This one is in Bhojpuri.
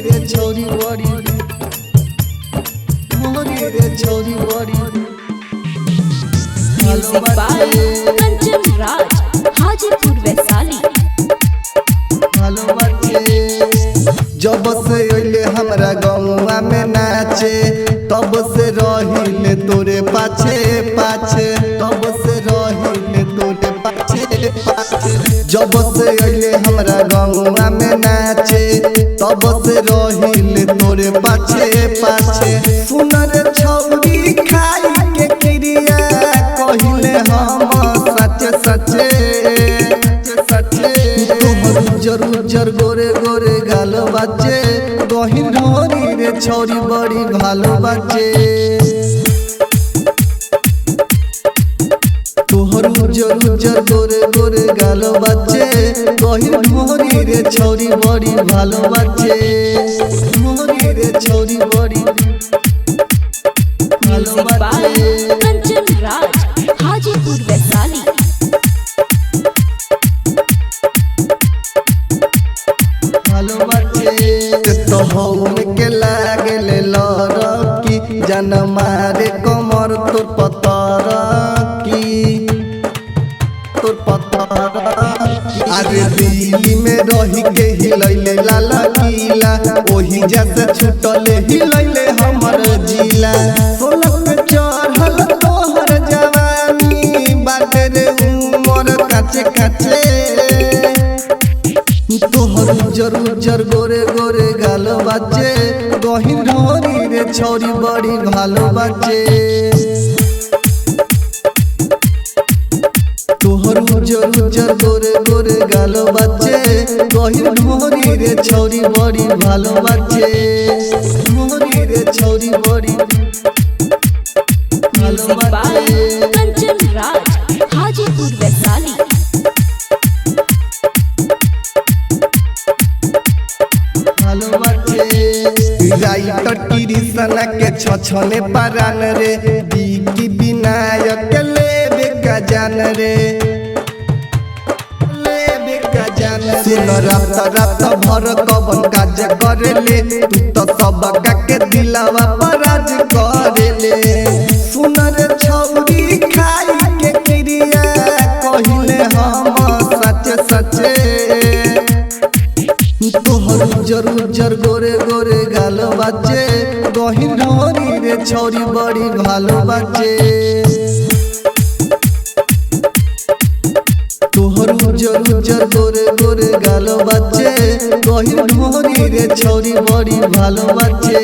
रे छोरी बड़ी मोरी रे छोरी बड़ी म्यूजिक बाय कंचन राज हाजीपुर वैशाली। जब से अइले हमरा गौवा में नाचे तब से रहिले तोरे पाछे पाछे तब से रहिले तोरे पाछे पाछे जब से अइले हमरा गौवा में नाचे तब से रहिले तोरे पाछे पाछे। सुनर छौरी खाई के क्रिया कहिले हम सच्चे सच्चे जरूर जर गोरे गोरे गालो बाचे गहिन ढोरी रे छोरी बड़ी भालो बाचे। तोहर जरूर जर गोरे गोरे गालो बाचे गहिन ढोरी रे छोरी बड़ी भालो बाचे मोरी रे छोरी बड़ी भालो म्यूजिक बाय बाचे। कंचन राज हाजीपुर वैशाली। तो हम के लागले लड़की जन मारे कमर तोर पतर अरे दिल्ली में रही के हिलैले लाला किला ओही जैसे छुटले हिलैले हमर जिला। सोलह पे चढ़ल तोहर जवानी बाटे रे उमर काचे काचे तोहर जरूर जर गोरे गोरे गालो बाचे गहिन ढोरी रे छोरी बड़ी भालो बाचे। तोहर जरूर जर गोरे गोरे गालो बाचे गहिन ढोरी रे छोरी बड़ी भालो बाचे मोरी रे छोरी बड़ी भालो म्यूजिक बाय बाचे। कंचन राज हाजीपुर वैशाली। टिरिसना के छछने परान रे बिकी विनायक लेबे का जान रे लेबे का जान सुन रात रात भर कवन काज करेले तू तो सब के दिलावा पर राज करेले। सुन रे छौरी खाई के क्रिया कहिले हम सच्चे सच्चे तोहर जरूर जर गोरे गोरे गालो बाचे गहिन ढोरी रे छोरी बड़ी भालो बाचे। तोहर जरूर जर गोरे गोरे गालो बाचे गहिन ढोरी रे छोरी बड़ी भालो बाचे।